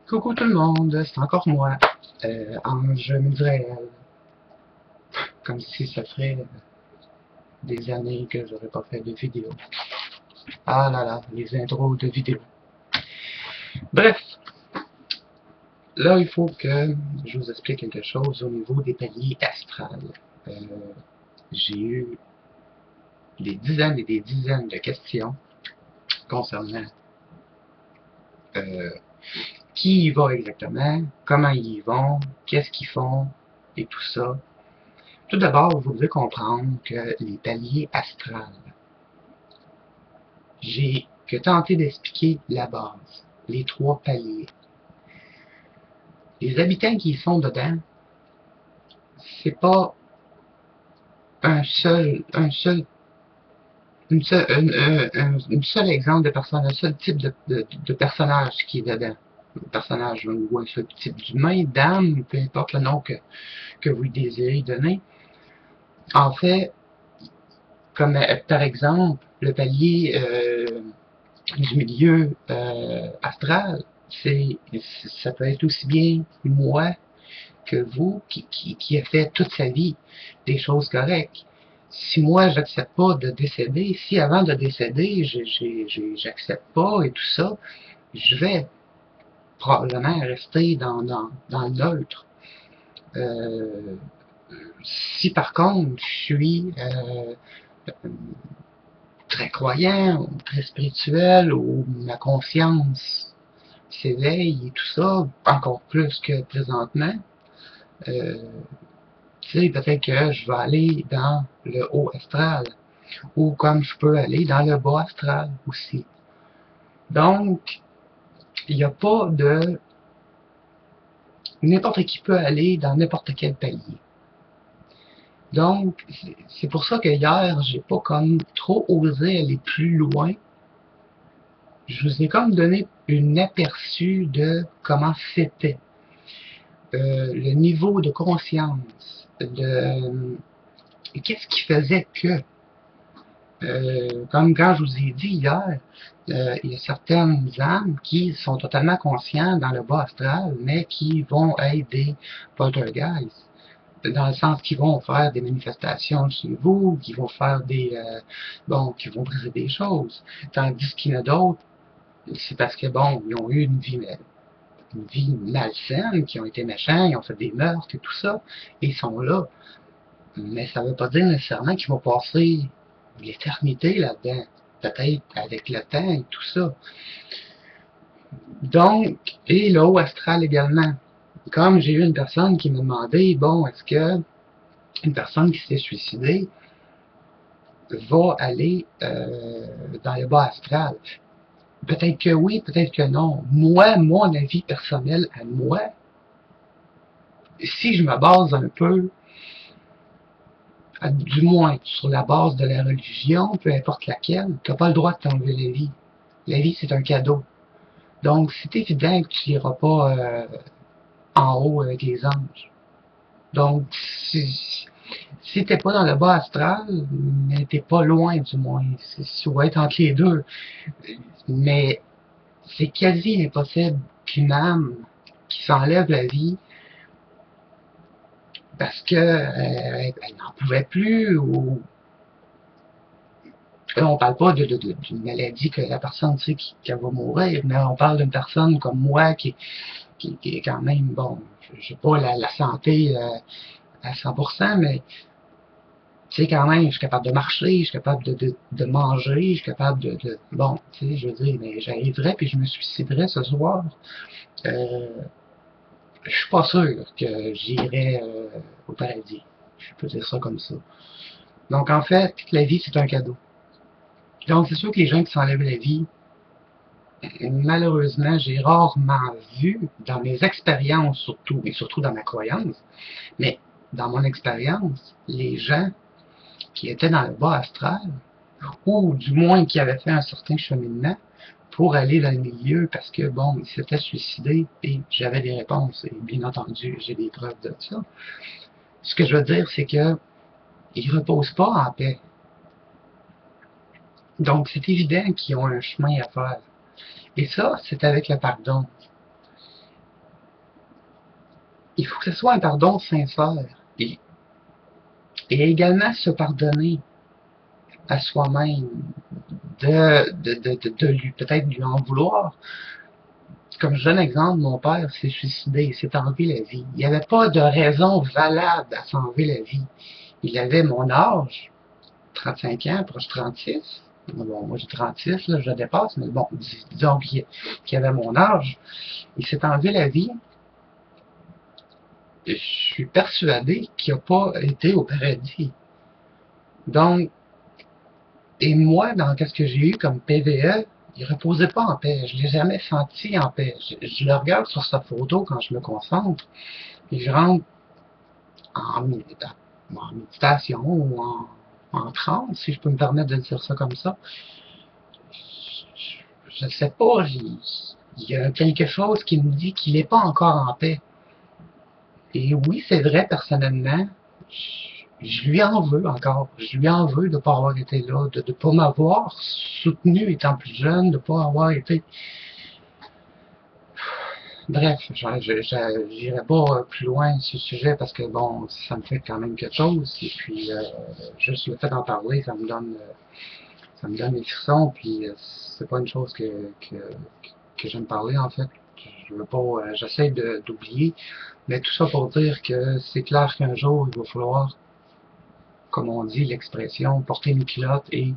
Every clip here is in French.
Coucou tout le monde, c'est encore moi, Ange Mudrel. Comme si ça ferait des années que j'aurais pas fait de vidéo. Ah là là, les intros de vidéos. Bref, là il faut que je vous explique quelque chose au niveau des paliers astrales. Euh, J'ai eu des dizaines et des dizaines de questions concernant euh, qui y va exactement, comment ils y vont, qu'est-ce qu'ils font, et tout ça. Tout d'abord, vous devez comprendre que les paliers astrales, j'ai que tenté d'expliquer la base, les trois paliers. Les habitants qui sont dedans, c'est pas une seule exemple de personne, un seul type de personnage qui est dedans. Un personnage ou un seul type d'humain, d'âme, peu importe le nom que vous désirez donner. En fait, comme par exemple, le palier du milieu astral, ça peut être aussi bien moi que vous qui a fait toute sa vie des choses correctes. Si moi j'accepte pas de décéder, si avant de décéder j'accepte pas et tout ça, je vais probablement rester dans le neutre. Euh, Si par contre je suis très croyant, ou très spirituel, ou ma conscience s'éveille et tout ça, encore plus que présentement, euh, tu sais, peut-être que je vais aller dans le haut astral, ou comme je peux aller dans le bas astral aussi. Donc, il n'y a pas de... N'importe qui peut aller dans n'importe quel palier. Donc, c'est pour ça que hier, j'ai pas comme trop osé aller plus loin. Je vous ai comme donné un aperçu de comment c'était. Le niveau de conscience, de qu'est-ce qui faisait que, comme quand je vous ai dit hier, il y a certaines âmes qui sont totalement conscientes dans le bas astral, mais qui vont être des poltergeists, dans le sens qu'ils vont faire des manifestations chez vous, qui vont faire qui vont briser des choses, tandis qu'il y en a d'autres, c'est parce que bon, ils ont eu une vie malsaine, qui ont été méchants, ils ont fait des meurtres et tout ça, et ils sont là. Mais ça ne veut pas dire nécessairement qu'ils vont passer l'éternité là-dedans. Peut-être avec le temps et tout ça. Donc, et le haut astral également. Comme j'ai eu une personne qui m'a demandé, bon, est-ce que une personne qui s'est suicidée va aller dans le bas astral? Peut-être que oui, peut-être que non. Moi, mon avis personnel à moi, si je me base un peu du moins sur la base de la religion, peu importe laquelle, tu n'as pas le droit de t'enlever la vie. La vie, c'est un cadeau. Donc, c'est évident que tu n'iras pas en haut avec les anges. Donc, si t'es pas dans le bas astral, mais t'es pas loin du moins. Tu vas être entre les deux. Mais c'est quasi impossible qu'une âme qui s'enlève la vie parce que elle n'en pouvait plus ou là, on parle pas d'une maladie que la personne sait qu'elle va mourir, mais on parle d'une personne comme moi qui est quand même, bon, je n'ai pas la santé à 100%, mais tu sais, quand même, je suis capable de marcher, je suis capable de manger, je suis capable bon, tu sais, je veux dire, mais j'arriverais puis je me suiciderais ce soir. Euh, je suis pas sûr que j'irais au paradis. Je peux dire ça comme ça. Donc, en fait, la vie, c'est un cadeau. Donc, c'est sûr que les gens qui s'enlèvent la vie, malheureusement, j'ai rarement vu, dans mes expériences surtout, et surtout dans ma croyance, mais dans mon expérience, les gens qui étaient dans le bas astral, ou du moins qui avaient fait un certain cheminement pour aller dans le milieu parce que, bon, ils s'étaient suicidés et j'avais des réponses, et bien entendu, j'ai des preuves de ça. Ce que je veux dire, c'est que ils reposent pas en paix. Donc, c'est évident qu'ils ont un chemin à faire. Et ça, c'est avec le pardon. il faut que ce soit un pardon sincère. Et, et également se pardonner à soi-même, de lui, peut-être lui en vouloir. Comme je donne exemple, mon père s'est suicidé, il s'est enlevé la vie. Il n'y avait pas de raison valable à s'enlever la vie. Il avait mon âge, 35 ans, proche 36. Bon, moi j'ai 36, là, je dépasse, mais bon, disons qu'il avait mon âge. Il s'est enlevé la vie. Je suis persuadé qu'il n'a pas été au paradis. Donc, et moi, dans ce que j'ai eu comme PVE, il reposait pas en paix. Je l'ai jamais senti en paix. Je le regarde sur sa photo quand je me concentre, et je rentre en, en méditation ou en transe, si je peux me permettre de dire ça comme ça. Je ne sais pas, il y a quelque chose qui me dit qu'il n'est pas encore en paix. Et oui, c'est vrai, personnellement, je lui en veux encore. Je lui en veux de ne pas avoir été là, de ne pas m'avoir soutenu étant plus jeune, de ne pas avoir été... Bref, j'irai pas plus loin sur ce sujet parce que bon, ça me fait quand même quelque chose. Et puis, juste le fait d'en parler, ça me donne des frissons. Puis, c'est pas une chose que j'aime parler en fait. Je veux pas, j'essaie d'oublier. Mais tout ça pour dire que c'est clair qu'un jour, il va falloir, comme on dit l'expression, porter une culotte et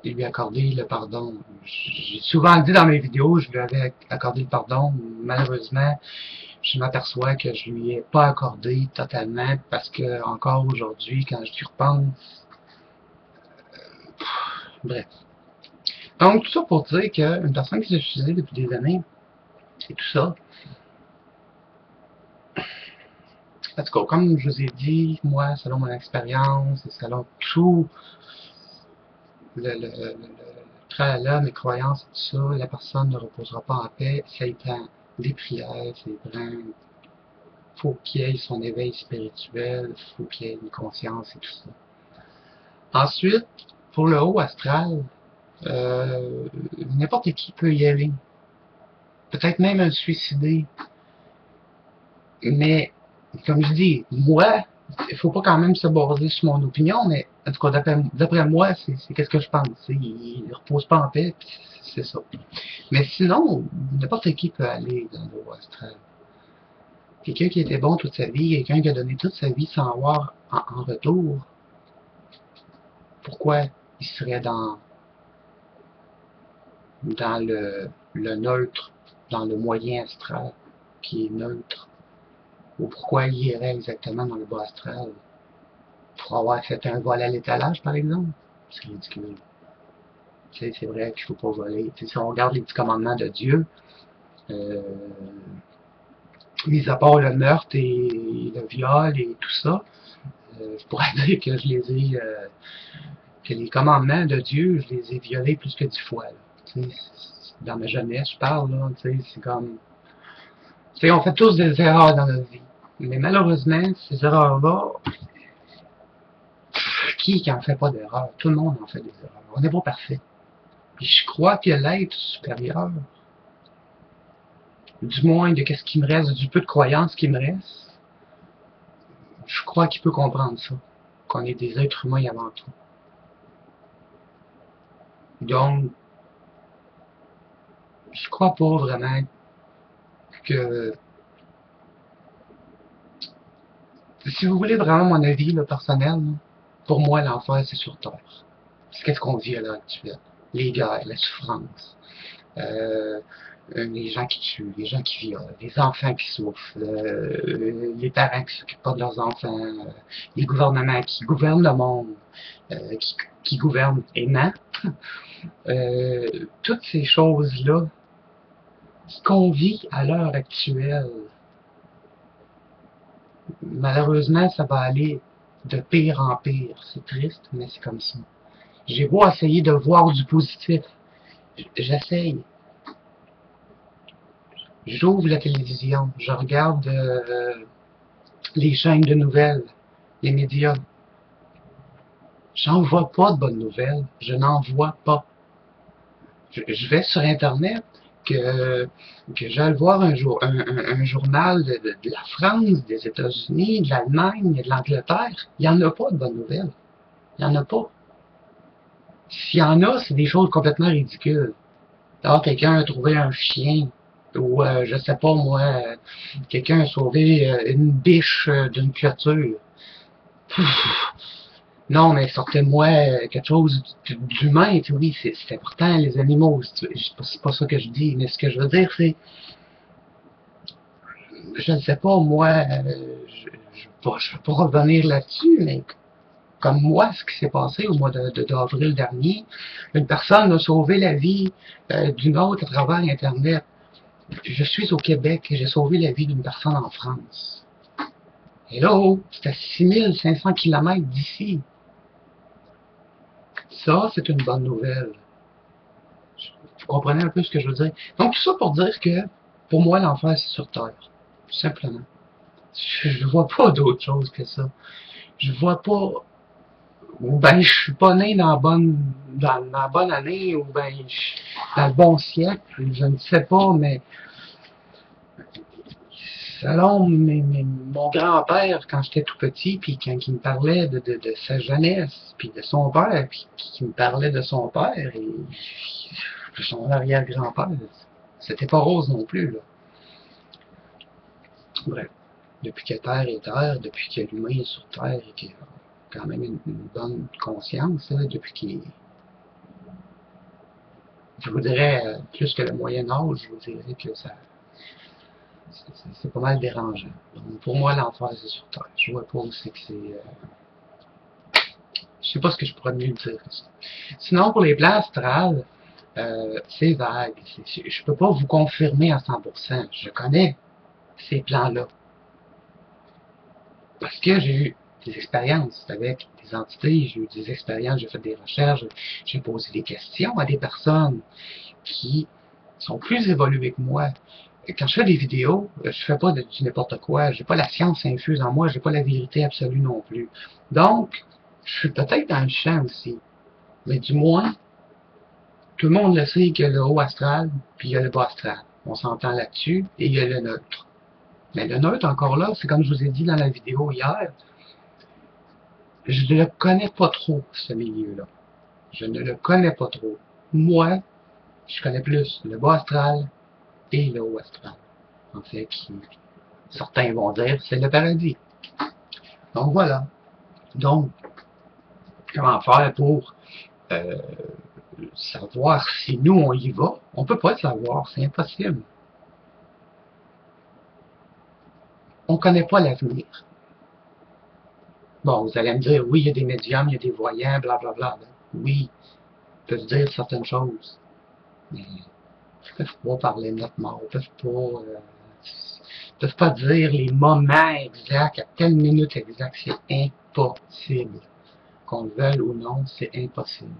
lui accorder le pardon. J'ai souvent dit dans mes vidéos, je lui avais accordé le pardon. Malheureusement, je m'aperçois que je lui ai pas accordé totalement parce que encore aujourd'hui, quand je lui repense, bref. Donc tout ça pour dire qu'une personne qui s'est suicidée depuis des années et tout ça, en tout cas, comme je vous ai dit, moi, selon mon expérience et selon tout le tralala, mes croyances et tout ça, la personne ne reposera pas en paix. Ça prend des prières, ça prend... faut qu'il ait son éveil spirituel, faut qu'il ait une conscience et tout ça. Ensuite, pour le haut astral, n'importe qui peut y aller. Peut-être même un suicidé. Mais, comme je dis, moi, il faut pas quand même se baser sur mon opinion, mais en tout cas, d'après moi, c'est qu'est-ce que je pense. Il ne repose pas en paix, c'est ça. Mais sinon, n'importe qui peut aller dans le haut astral. Quelqu'un qui était bon toute sa vie, quelqu'un qui a donné toute sa vie sans avoir en retour, pourquoi il serait dans le neutre, dans le moyen astral, qui est neutre? Ou pourquoi il irait exactement dans le bas astral? Pour avoir fait un vol à l'étalage, par exemple? C'est ridicule. C'est vrai qu'il ne faut pas voler. Si on regarde les 10 commandements de Dieu, mis à part le meurtre et le viol et tout ça, je pourrais dire que je les ai... que les commandements de Dieu, je les ai violés plus que 10 fois. Là. Dans ma jeunesse, je parle, là, c'est comme... on fait tous des erreurs dans notre vie. Mais malheureusement, ces erreurs-là, qui en fait pas d'erreurs? Tout le monde en fait des erreurs. On n'est pas parfait. Et je crois que l'être supérieur, du moins de qu'est-ce qui me reste, du peu de croyance qui me reste, je crois qu'il peut comprendre ça. Qu'on est des êtres humains avant tout. Donc, je crois pas vraiment que... Si vous voulez vraiment mon avis là, personnel, pour moi, l'enfer, c'est sur Terre. C'est qu'est-ce qu'on vit à l'heure actuelle. Les guerres, la souffrance, les gens qui tuent, les gens qui violent, les enfants qui souffrent, les parents qui s'occupent pas de leurs enfants, les gouvernements qui gouvernent le monde, qui gouvernent aimant. Toutes ces choses-là, ce qu'on vit à l'heure actuelle, malheureusement, ça va aller de pire en pire. C'est triste, mais c'est comme ça. J'ai beau essayer de voir du positif. J'essaye. J'ouvre la télévision. Je regarde les chaînes de nouvelles, les médias. J'en vois pas de bonnes nouvelles. Je n'en vois pas. Je vais sur Internet, que j'aille voir un journal de la France, des États-Unis, de l'Allemagne, de l'Angleterre, il n'y en a pas de bonnes nouvelles. Il n'y en a pas. S'il y en a, c'est des choses complètement ridicules. Alors, quelqu'un a trouvé un chien, ou je sais pas moi, quelqu'un a sauvé une biche d'une clôture. Non, mais sortez-moi quelque chose d'humain, oui, c'est important, les animaux, c'est pas ça que je dis, mais ce que je veux dire, c'est, je ne sais pas, moi, je vais pas revenir là-dessus, mais comme moi, ce qui s'est passé au mois d'avril dernier, une personne a sauvé la vie d'une autre à travers Internet. Je suis au Québec et j'ai sauvé la vie d'une personne en France. Hello, c'est à 6500 km d'ici. Ça, c'est une bonne nouvelle. Vous comprenez un peu ce que je veux dire? Donc, tout ça pour dire que, pour moi, l'enfer, c'est sur Terre. Tout simplement. Je vois pas d'autre chose que ça. Je vois pas, ou ben je suis pas né dans la bonne année, ou ben dans le bon siècle, je ne sais pas, mais selon mon grand-père, quand j'étais tout petit, puis quand il me parlait de sa jeunesse, puis de son père, puis qu'il me parlait de son père, et son arrière-grand-père, c'était pas rose non plus, là. Bref, depuis que Terre est Terre, depuis que l'humain est sur Terre, et qu'il a quand même une bonne conscience, là, depuis qu'il, je vous dirais, plus que le Moyen-Âge, je vous dirais que ça, c'est pas mal dérangeant. Donc, pour moi, l'enfer, c'est sur Terre. Je vois pas où c'est que c'est... je sais pas ce que je pourrais mieux dire que ça. Sinon, pour les plans astrales, c'est vague. Je peux pas vous confirmer à 100%. Je connais ces plans-là. Parce que j'ai eu des expériences avec des entités, j'ai eu des expériences, j'ai fait des recherches, j'ai posé des questions à des personnes qui sont plus évoluées que moi. Et quand je fais des vidéos, je fais pas du n'importe quoi, j'ai pas la science infuse en moi, j'ai pas la vérité absolue non plus. Donc, je suis peut-être dans le champ aussi. Mais du moins, tout le monde le sait qu'il y a le haut astral, puis il y a le bas astral. On s'entend là-dessus, et il y a le neutre. Mais le neutre, encore là, c'est comme je vous ai dit dans la vidéo hier, je ne le connais pas trop, ce milieu-là. Je ne le connais pas trop. Moi, je connais plus le bas astral et le haut astral. En fait, certains vont dire c'est le paradis. Donc voilà. Donc, comment faire pour euh, savoir si nous on y va? On peut pas le savoir, c'est impossible. On ne connaît pas l'avenir. Bon, vous allez me dire, oui, il y a des médiums, il y a des voyants, blablabla. Oui, ils peuvent dire certaines choses. Mais ils peuvent pas parler de notre mort, peuvent pas dire les moments exacts, à telle minute exacte, c'est impossible. Qu'on le veuille ou non, c'est impossible.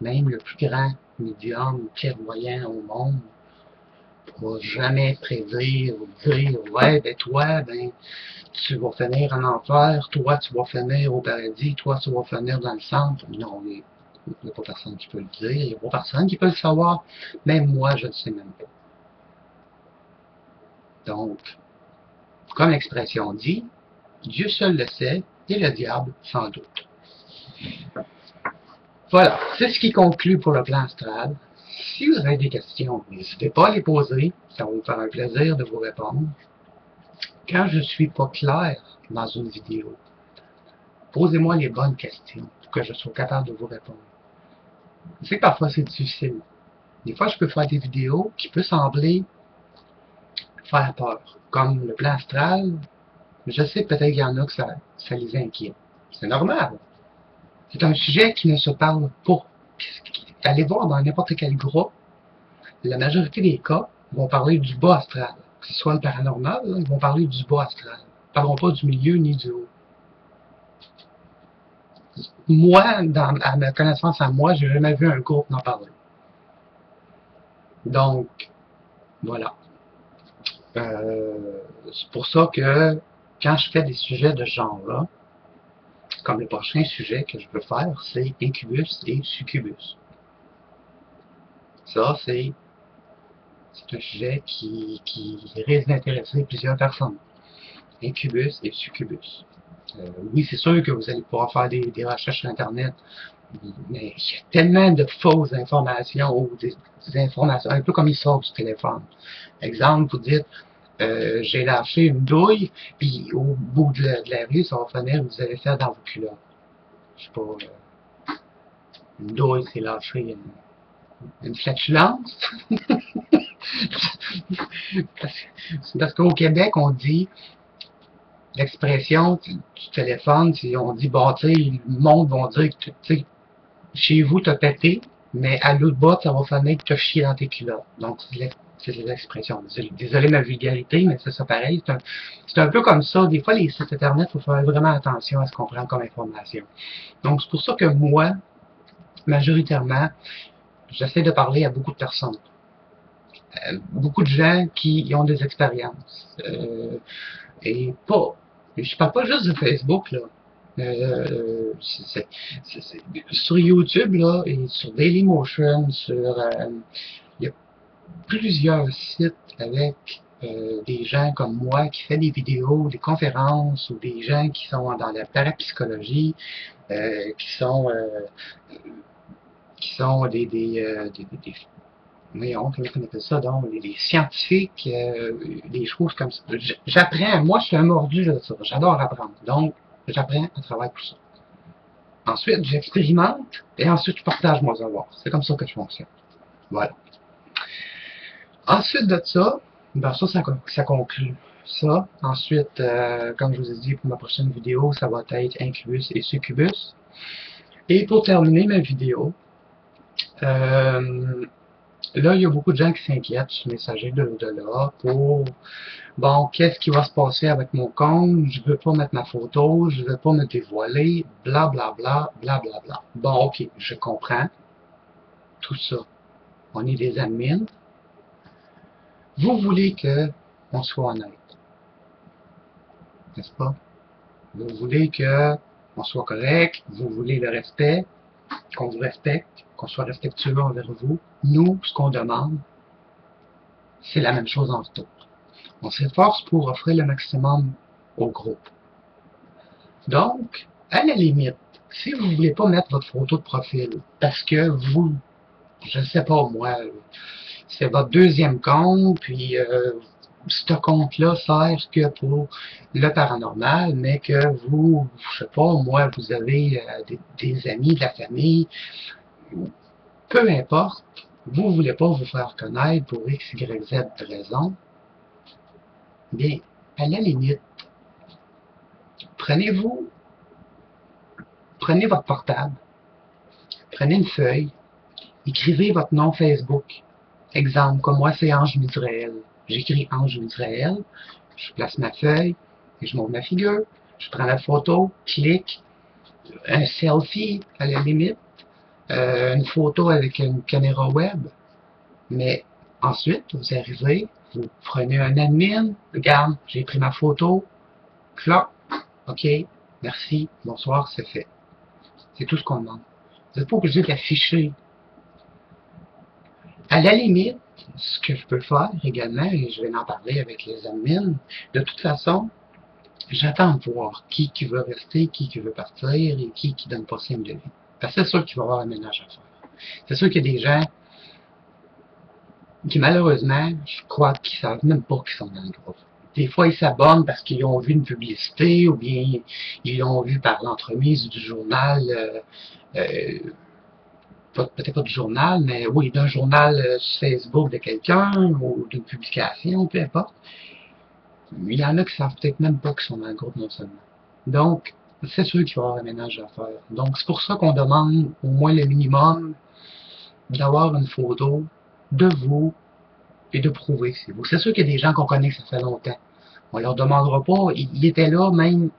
Même le plus grand médium ou clairvoyant au monde ne pourra jamais prédire ou dire, ouais, ben toi, ben, tu vas finir en enfer, toi, tu vas finir au paradis, toi, tu vas finir dans le centre. Non, il n'y a pas personne qui peut le dire, il n'y a pas personne qui peut le savoir. Même moi, je ne sais même pas. Donc, comme l'expression dit, Dieu seul le sait, et le diable sans doute. Voilà, c'est ce qui conclut pour le plan astral. Si vous avez des questions, n'hésitez pas à les poser, ça va me faire un plaisir de vous répondre. Quand je ne suis pas clair dans une vidéo, posez-moi les bonnes questions pour que je sois capable de vous répondre. Je sais que parfois c'est difficile. Des fois, je peux faire des vidéos qui peuvent sembler faire peur, comme le plan astral. Je sais que peut-être qu'il y en a que ça les inquiète. C'est normal. C'est un sujet qui ne se parle pas. Allez voir dans n'importe quel groupe, la majorité des cas vont parler du bas astral. Que ce soit le paranormal, là, ils vont parler du bas astral. Ils ne parleront pas du milieu ni du haut. Moi, à ma connaissance à moi, j'ai jamais vu un groupe en parler. Donc, voilà. C'est pour ça que quand je fais des sujets de ce genre-là, comme le prochain sujet que je veux faire, c'est Incubus et Succubus. Ça, c'est c'est un sujet qui risque d'intéresser plusieurs personnes. Incubus et succubus. Oui, c'est sûr que vous allez pouvoir faire des recherches sur Internet, mais il y a tellement de fausses informations ou des informations, un peu comme ils sortent du téléphone. Exemple, vous dites, j'ai lâché une douille, puis au bout de la rue, ça va finir, vous allez faire dans vos culottes. Je sais pas, une douille, c'est lâcher une flatulence. Parce qu'au Québec, on dit, l'expression du téléphone, on dit, bon, tu sais, le monde va dire que, tu sais, chez vous, t'as pété, mais à l'autre bout, ça va finir que t'as chié dans tes culottes. Donc, c'est l'expression. Désolé de ma vulgarité, mais c'est ça pareil. C'est un peu comme ça. Des fois, les sites Internet, il faut faire vraiment attention à ce qu'on prend comme information. Donc, c'est pour ça que moi, majoritairement, j'essaie de parler à beaucoup de personnes. Beaucoup de gens qui ont des expériences. Et pas. Je parle pas juste de Facebook, là. Sur YouTube, là, et sur Dailymotion, il y a plusieurs sites avec des gens comme moi qui font des vidéos, des conférences, ou des gens qui sont dans la parapsychologie, qui sont voyons, comment on appelle ça, donc, des scientifiques, des choses comme ça. J'apprends, moi je suis un mordu de ça, j'adore apprendre, donc j'apprends à travers tout ça. Ensuite, j'expérimente, et ensuite je partage mon savoir. C'est comme ça que je fonctionne. Voilà. Ensuite de ça, ben ça conclut ça. Ensuite, comme je vous ai dit, pour ma prochaine vidéo, ça va être Incubus et Succubus. Et pour terminer ma vidéo, là, il y a beaucoup de gens qui s'inquiètent sur Messager de l'au-delà pour, bon, qu'est-ce qui va se passer avec mon compte? Je veux pas mettre ma photo, je veux pas me dévoiler, bla bla bla, bla bla bla. Bon, ok, je comprends tout ça. On est des admins. Vous voulez que on soit honnête, n'est-ce pas? Vous voulez que on soit correct, vous voulez le respect, qu'on vous respecte, qu'on soit respectueux envers vous. Nous, ce qu'on demande, c'est la même chose en retour. On s'efforce pour offrir le maximum au groupe. Donc, à la limite, si vous ne voulez pas mettre votre photo de profil parce que vous, je ne sais pas moi, c'est votre deuxième compte, puis ce compte-là sert que pour le paranormal, mais que vous, je sais pas, moi, vous avez des amis, de la famille, peu importe, vous ne voulez pas vous faire connaître pour X, Y, Z raison, bien, à la limite, prenez votre portable, prenez une feuille, écrivez votre nom Facebook. Exemple, comme moi, c'est Ange Misraël. J'écris Ange Misraël, je place ma feuille, et je monte ma figure, je prends la photo, clique, un selfie à la limite, une photo avec une caméra web, mais ensuite, vous arrivez, vous prenez un admin, regarde, j'ai pris ma photo, clac, ok, merci, bonsoir, c'est fait. C'est tout ce qu'on demande. Vous n'êtes pas obligé d'afficher. À la limite, ce que je peux faire également, et je vais en parler avec les admins, de toute façon, j'attends de voir qui veut rester, qui veut partir et qui donne pas signe de vie. Parce que c'est sûr qu'il va y avoir un ménage à faire. C'est sûr qu'il y a des gens qui, malheureusement, je crois qu'ils savent même pas qu'ils sont dans le groupe. Des fois, ils s'abonnent parce qu'ils ont vu une publicité ou bien ils l'ont vu par l'entremise du journal, peut-être pas du journal, mais oui, d'un journal sur Facebook de quelqu'un ou d'une publication, peu importe. Il y en a qui savent peut-être même pas qu'ils sont dans le groupe non seulement. Donc, c'est sûr qu'il va y avoir un ménage à faire. Donc, c'est pour ça qu'on demande au moins le minimum d'avoir une photo de vous et de prouver que c'est vous. C'est sûr qu'il y a des gens qu'on connaît que ça fait longtemps. On leur demandera pas. Ils étaient là même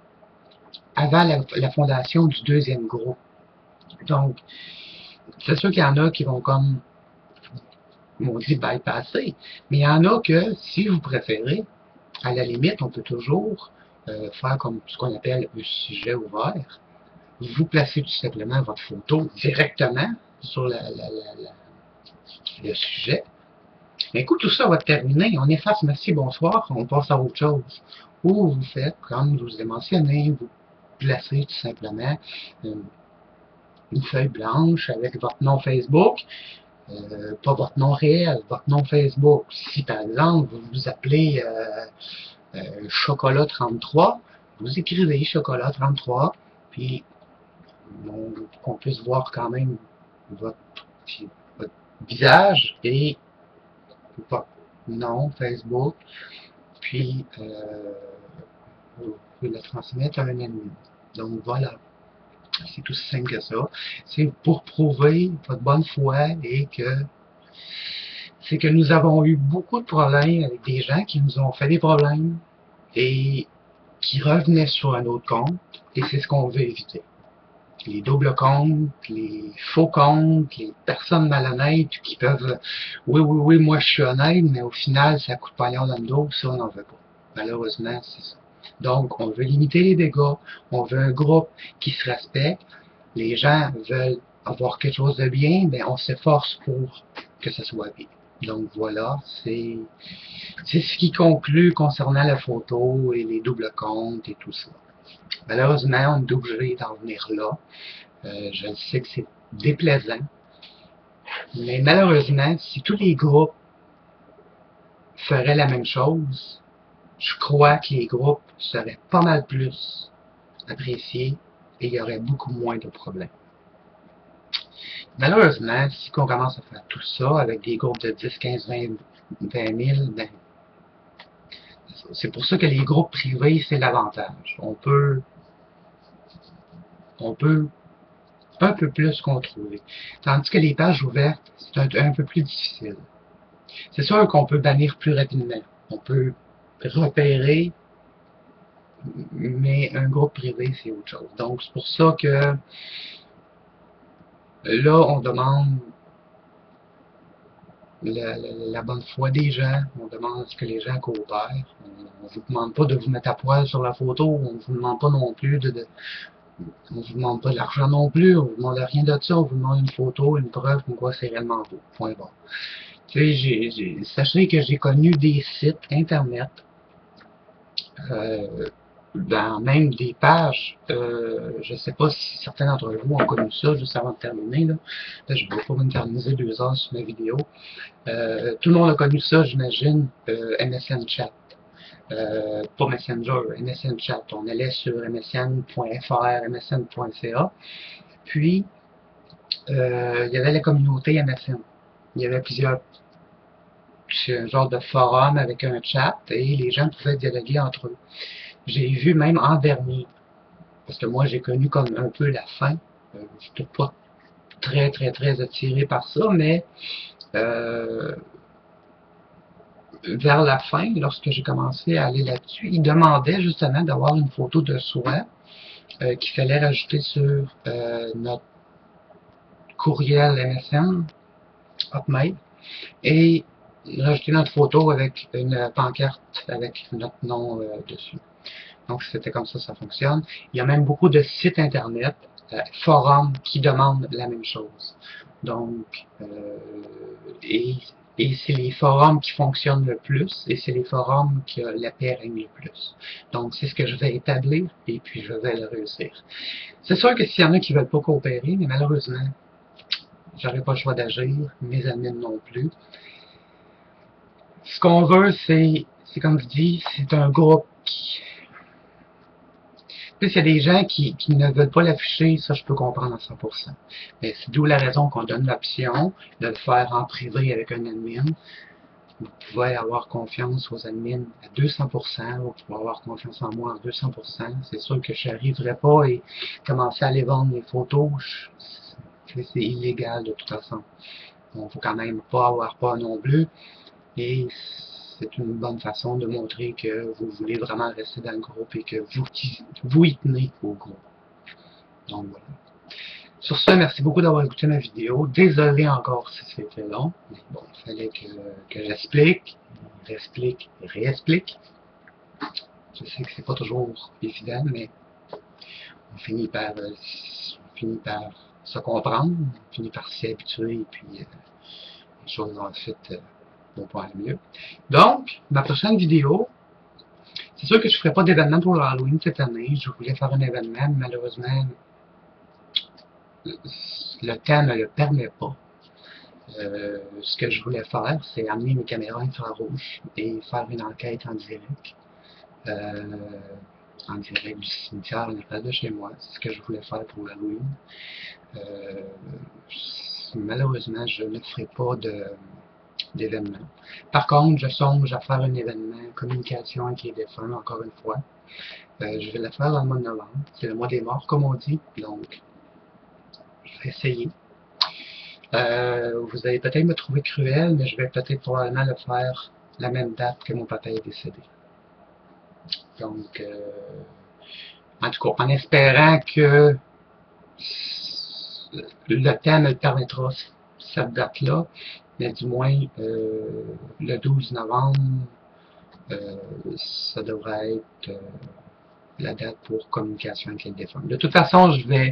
avant la fondation du deuxième groupe. Donc, c'est sûr qu'il y en a qui vont comme, on dit bypasser. Mais il y en a que, si vous préférez, à la limite, on peut toujours faire comme ce qu'on appelle un sujet ouvert. Vous placez tout simplement votre photo directement sur le sujet. Mais écoute, tout ça va terminer, on efface merci, bonsoir, on passe à autre chose. Ou vous faites, comme je vous ai mentionné, vous placez tout simplement une feuille blanche avec votre nom Facebook, pas votre nom réel, votre nom Facebook. Si par exemple vous vous appelez Chocolat 33, vous écrivez Chocolat 33, puis qu'on puisse voir quand même votre, votre visage et votre nom Facebook, puis vous pouvez le transmettre à un ami. Donc voilà, c'est tout simple que ça. C'est pour prouver votre bonne foi et que c'est que nous avons eu beaucoup de problèmes avec des gens qui nous ont fait des problèmes et qui revenaient sur un autre compte, et c'est ce qu'on veut éviter. Les doubles comptes, les faux comptes, les personnes malhonnêtes qui peuvent, oui, oui, oui, moi je suis honnête, mais au final, ça coûte pas dans le dos, ça on n'en veut pas. Malheureusement, c'est ça. Donc, on veut limiter les dégâts, on veut un groupe qui se respecte, les gens veulent avoir quelque chose de bien, mais on s'efforce pour que ce soit bien. Donc voilà, c'est ce qui conclut concernant la photo et les doubles comptes et tout ça. Malheureusement, on est obligé d'en venir là. Je sais que c'est déplaisant, mais malheureusement, si tous les groupes feraient la même chose, je crois que les groupes seraient pas mal plus appréciés et il y aurait beaucoup moins de problèmes. Malheureusement, si on commence à faire tout ça avec des groupes de 10, 15, 20 000, ben, c'est pour ça que les groupes privés, c'est l'avantage. On peut un peu plus contrôler. Tandis que les pages ouvertes, c'est un peu plus difficile. C'est sûr qu'on peut bannir plus rapidement. On peut repérer, mais un groupe privé, c'est autre chose. Donc, c'est pour ça que là, on demande la bonne foi des gens, on demande ce que les gens coopèrent. On ne vous demande pas de vous mettre à poil sur la photo, on ne vous demande pas non plus on ne vous demande pas de l'argent non plus, on ne vous demande rien de ça, on vous demande une photo, une preuve comme quoi c'est réellement beau. Point barre. Tu sais, sachez que j'ai connu des sites internet, dans même des pages, je ne sais pas si certains d'entre vous ont connu ça juste avant de terminer, là. Là, je ne vais pas m'éterniser 2 heures sur ma vidéo. Tout le monde a connu ça, j'imagine, MSN Chat. Pas Messenger, MSN Chat. On allait sur msn.fr, msn.ca. Puis, il y avait la communauté MSN. Il y avait plusieurs un genre de forum avec un chat et les gens pouvaient dialoguer entre eux. J'ai vu même en dernier, parce que moi j'ai connu comme un peu la fin. J'étais pas très très très attiré par ça, mais vers la fin, lorsque j'ai commencé à aller là-dessus, ils demandaient justement d'avoir une photo de soi qu'il fallait rajouter sur notre courriel MSN, Hotmail, et rajouter notre photo avec une pancarte avec notre nom dessus. Donc c'était comme ça fonctionne. Il y a même beaucoup de sites internet, forums qui demandent la même chose. Donc, et c'est les forums qui fonctionnent le plus et c'est les forums qui la paix règne le plus. Donc c'est ce que je vais établir et puis je vais le réussir. C'est sûr que s'il y en a qui ne veulent pas coopérer, mais malheureusement, j'aurais pas le choix d'agir, mes amis non plus. Ce qu'on veut, c'est comme je dis, c'est un groupe qui... Puis, il y a des gens qui ne veulent pas l'afficher, ça je peux comprendre à 100%. Mais c'est d'où la raison qu'on donne l'option de le faire en privé avec un admin. Vous pouvez avoir confiance aux admins à 200%, vous pouvez avoir confiance en moi à 200%. C'est sûr que je n'arriverai pas et commencer à aller vendre mes photos, c'est illégal de toute façon. Il ne faut quand même pas avoir peur non plus. Et c'est une bonne façon de montrer que vous voulez vraiment rester dans le groupe et que vous y tenez au groupe. Donc voilà. Sur ce, merci beaucoup d'avoir écouté ma vidéo. Désolé encore si c'était long. Mais bon, il fallait que j'explique, réexplique. Je sais que c'est pas toujours évident, mais on finit par se comprendre, on finit par s'y habituer et puis les choses vont ensuite pour pas aller mieux. Donc, ma prochaine vidéo, c'est sûr que je ne ferai pas d'événement pour Halloween cette année. Je voulais faire un événement, mais malheureusement, le temps ne le permet pas. Ce que je voulais faire, c'est amener mes caméras infrarouges et faire une enquête en direct. En direct du cimetière en arrière de chez moi. C'est ce que je voulais faire pour Halloween. Malheureusement, je ne ferai pas d'événement. Par contre, je songe à faire un événement, communication avec les défunts, encore une fois. Je vais le faire dans le mois de novembre. C'est le mois des morts, comme on dit. Donc, je vais essayer. Vous allez peut-être me trouver cruel, mais je vais peut-être probablement le faire la même date que mon papa est décédé. Donc, en tout cas, en espérant que le temps me permettra cette date-là, mais du moins le 12 novembre, ça devrait être la date pour communication avec les défunts. De toute façon, je vais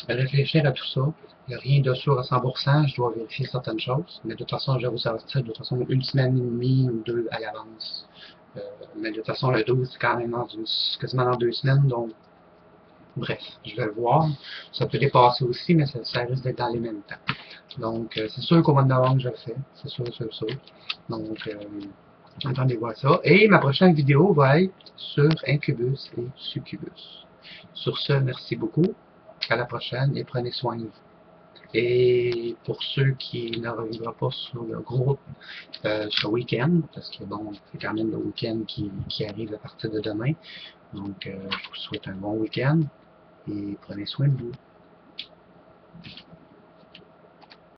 réfléchir à tout ça. Il n'y a rien de sûr à 100%, je dois vérifier certaines choses, mais de toute façon, je vais vous sortir de toute façon une semaine et demie ou deux à l'avance. Mais de toute façon, le 12, c'est quand même quasiment dans 2 semaines, donc bref, je vais le voir. Ça peut dépasser aussi, mais ça risque d'être dans les mêmes temps. Donc, c'est sûr qu'au mois de novembre, je le fais. C'est sûr, sûr, sûr. Donc, attendez voir ça. Et ma prochaine vidéo va être sur Incubus et Succubus. Sur ce, merci beaucoup. À la prochaine et prenez soin de vous. Et pour ceux qui ne reviendront pas sur le groupe ce week-end, parce que bon, c'est quand même le week-end qui arrive à partir de demain. Donc, je vous souhaite un bon week-end et prenez soin de vous.